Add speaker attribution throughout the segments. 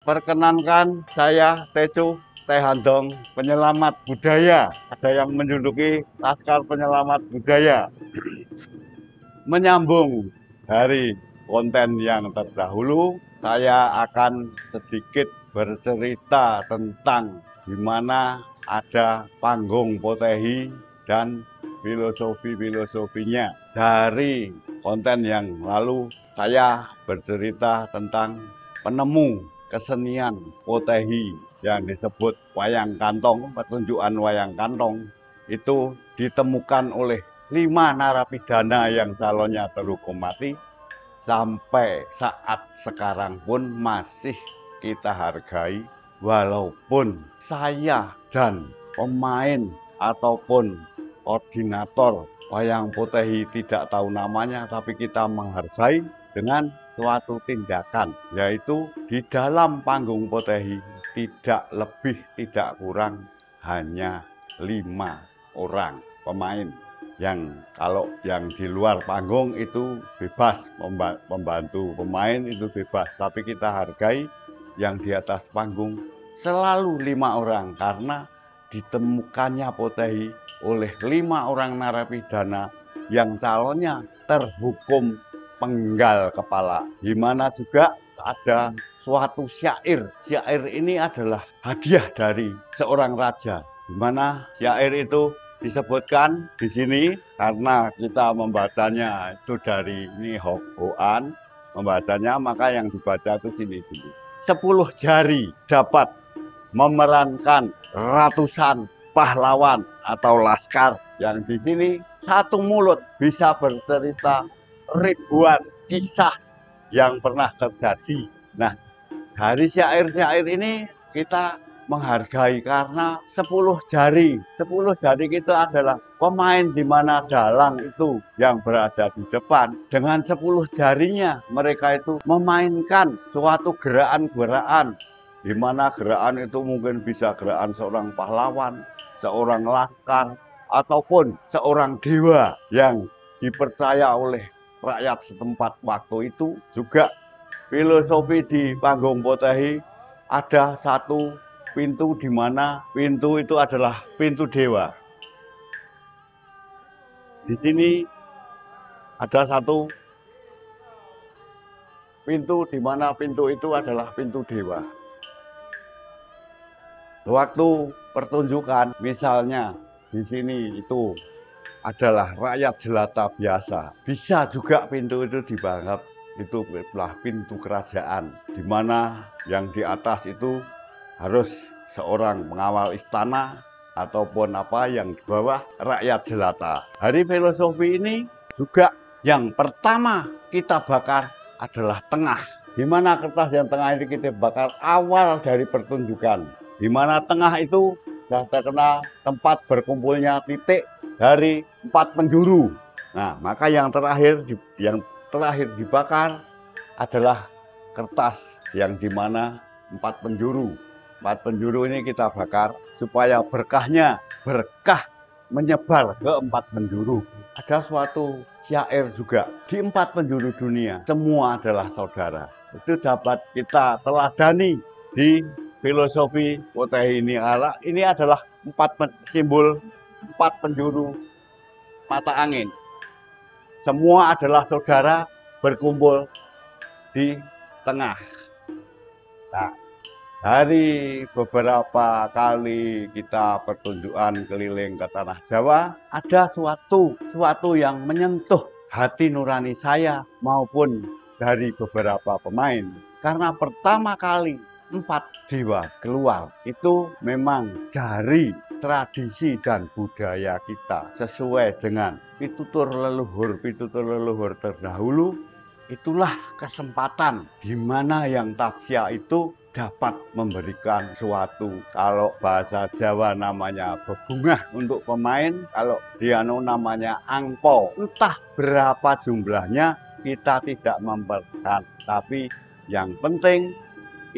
Speaker 1: Perkenankan saya Tecu Tehandong, penyelamat budaya. Ada yang menjuluki Laskar Penyelamat Budaya. Menyambung dari konten yang terdahulu, saya akan sedikit bercerita tentang di mana ada panggung Potehi dan filosofi-filosofinya. Dari konten yang lalu, saya bercerita tentang penemu kesenian Potehi yang disebut wayang kantong. Pertunjukan wayang kantong itu ditemukan oleh 5 narapidana yang calonnya terhukum mati. Sampai saat sekarang pun masih kita hargai, walaupun saya dan pemain ataupun koordinator wayang Potehi tidak tahu namanya, tapi kita menghargai dengan suatu tindakan, yaitu di dalam panggung Potehi tidak lebih tidak kurang hanya 5 orang pemain. Yang kalau yang di luar panggung itu bebas, membantu pemain itu bebas, tapi kita hargai yang di atas panggung selalu 5 orang, karena ditemukannya Potehi oleh 5 orang narapidana yang calonnya terhukum penggal kepala. Di mana juga ada suatu syair. Syair ini adalah hadiah dari seorang raja. Di mana syair itu disebutkan di sini karena kita membacanya itu dari ini Hoan membacanya, maka yang dibaca itu sini dulu. 10 jari dapat memerankan ratusan pahlawan atau laskar. Yang di sini 1 mulut bisa bercerita ribuan kisah yang pernah terjadi. Nah, dari syair-syair ini kita menghargai karena 10 jari. 10 jari itu adalah pemain di mana dalang itu yang berada di depan. Dengan 10 jarinya mereka itu memainkan suatu gerakan-gerakan. Di mana gerakan itu mungkin bisa gerakan seorang pahlawan, seorang laskar, ataupun seorang dewa yang dipercaya oleh rakyat setempat waktu itu. Juga filosofi di panggung Potehi ada satu pintu di mana pintu itu adalah pintu dewa. Di sini ada satu pintu di mana pintu itu adalah pintu dewa. Waktu pertunjukan misalnya di sini itu adalah rakyat jelata biasa. Bisa juga pintu itu dianggap itu adalah pintu kerajaan, di mana yang di atas itu harus seorang pengawal istana ataupun apa, yang di bawah rakyat jelata. Hari filosofi ini juga yang pertama kita bakar adalah tengah, di mana kertas yang tengah ini kita bakar awal dari pertunjukan, di mana tengah itu sudah terkenal tempat berkumpulnya titik dari 4 penjuru. Nah, maka yang terakhir dibakar adalah kertas yang dimana 4 penjuru. 4 penjuru ini kita bakar supaya berkah menyebar ke 4 penjuru. Ada suatu syair juga, di 4 penjuru dunia semua adalah saudara. Itu dapat kita teladani di filosofi Potehi ini. Ini adalah 4 simbol 4 penjuru mata angin. Semua adalah saudara berkumpul di tengah. Nah, dari beberapa kali kita pertunjukan keliling ke tanah Jawa, ada suatu yang menyentuh hati nurani saya maupun dari beberapa pemain. Karena pertama kali 4 dewa keluar itu memang dari tradisi dan budaya kita, sesuai dengan pitutur leluhur terdahulu. Itulah kesempatan di mana yang tasya itu dapat memberikan suatu, kalau bahasa Jawa namanya bebungah untuk pemain, kalau dianu namanya angpo. Entah berapa jumlahnya kita tidak memperhatikan, tapi yang penting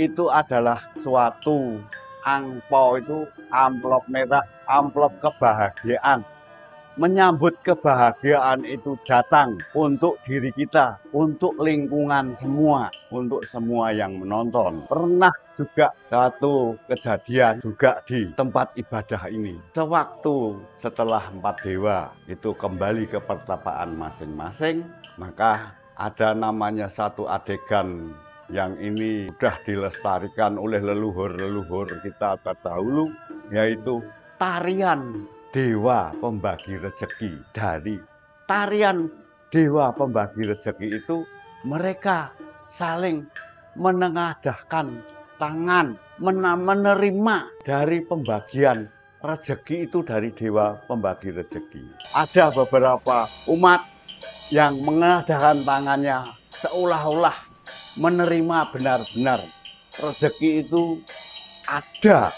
Speaker 1: itu adalah suatu angpo, itu amplop merah, amplop kebahagiaan. Menyambut kebahagiaan itu datang untuk diri kita, untuk lingkungan semua, untuk semua yang menonton. Pernah juga satu kejadian juga di tempat ibadah ini. Sewaktu setelah 4 dewa itu kembali ke pertapaan masing-masing, maka ada namanya satu adegan yang ini sudah dilestarikan oleh leluhur-leluhur kita terdahulu, yaitu tarian dewa pembagi rezeki. Dari tarian dewa pembagi rezeki itu mereka saling menengadahkan tangan, menerima dari pembagian rezeki itu dari dewa pembagi rezeki. Ada beberapa umat yang menengadahkan tangannya seolah-olah menerima benar-benar rezeki itu ada,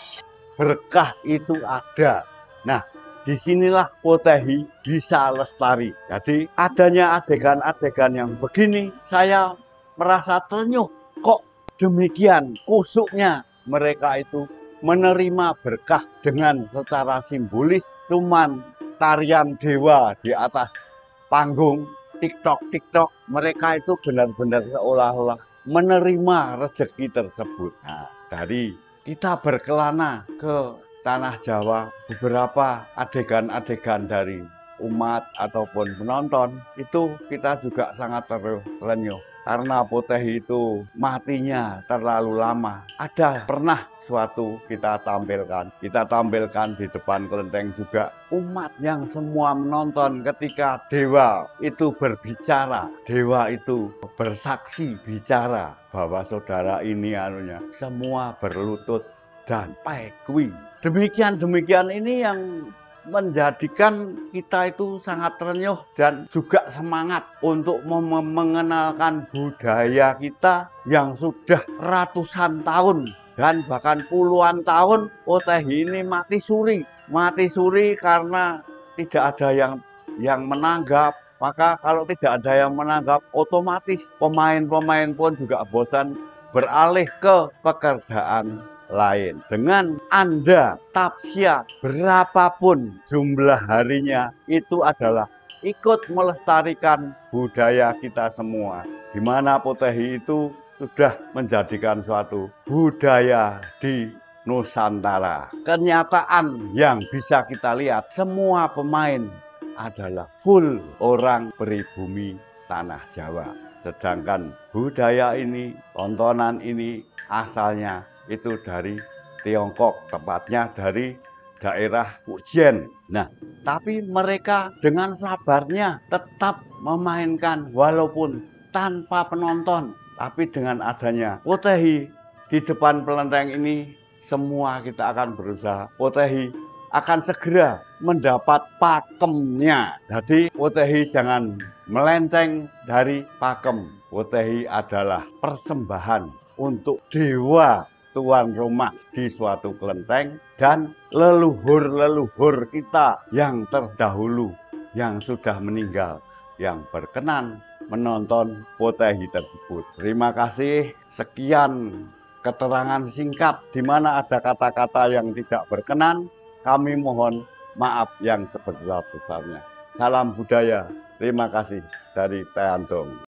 Speaker 1: berkah itu ada. Nah, disinilah Potehi bisa lestari. Jadi adanya adegan-adegan yang begini, saya merasa terenyuh. Kok demikian kusuknya mereka itu menerima berkah dengan secara simbolis, cuman tarian dewa di atas panggung TikTok, mereka itu benar-benar seolah-olah menerima rezeki tersebut. Nah, dari kita berkelana ke tanah Jawa, beberapa adegan-adegan dari umat ataupun penonton itu kita juga sangat terenyuh karena Potehi itu matinya terlalu lama. Ada pernah suatu kita tampilkan di depan kelenteng juga, umat yang semua menonton ketika dewa itu berbicara, dewa itu bersaksi bicara bahwa saudara ini semua berlutut dan paekwi. Demikian ini yang menjadikan kita itu sangat terenyuh dan juga semangat untuk mengenalkan budaya kita yang sudah ratusan tahun dan bahkan puluhan tahun. Potehi ini mati suri karena tidak ada yang menanggap. Maka kalau tidak ada yang menanggap, otomatis pemain-pemain pun juga bosan beralih ke pekerjaan lain. Dengan Anda tapsia berapapun jumlah harinya, itu adalah ikut melestarikan budaya kita semua. Di mana Potehi itu sudah menjadikan suatu budaya di Nusantara. Kenyataan yang bisa kita lihat, semua pemain adalah full orang pribumi tanah Jawa. Sedangkan budaya ini, tontonan ini asalnya itu dari Tiongkok, tepatnya dari daerah Fujian. Nah, tapi mereka dengan sabarnya tetap memainkan walaupun tanpa penonton. Tapi dengan adanya Potehi di depan kelenteng ini, semua kita akan berusaha. Potehi akan segera mendapat pakemnya. Jadi Potehi jangan melenceng dari pakem. Potehi adalah persembahan untuk dewa tuan rumah di suatu kelenteng dan leluhur-leluhur kita yang terdahulu yang sudah meninggal yang berkenan menonton Potehi tersebut. Terima kasih. Sekian keterangan singkat di mana ada kata-kata yang tidak berkenan. Kami mohon maaf yang sebesar-besarnya. Salam budaya. Terima kasih dari Teandong.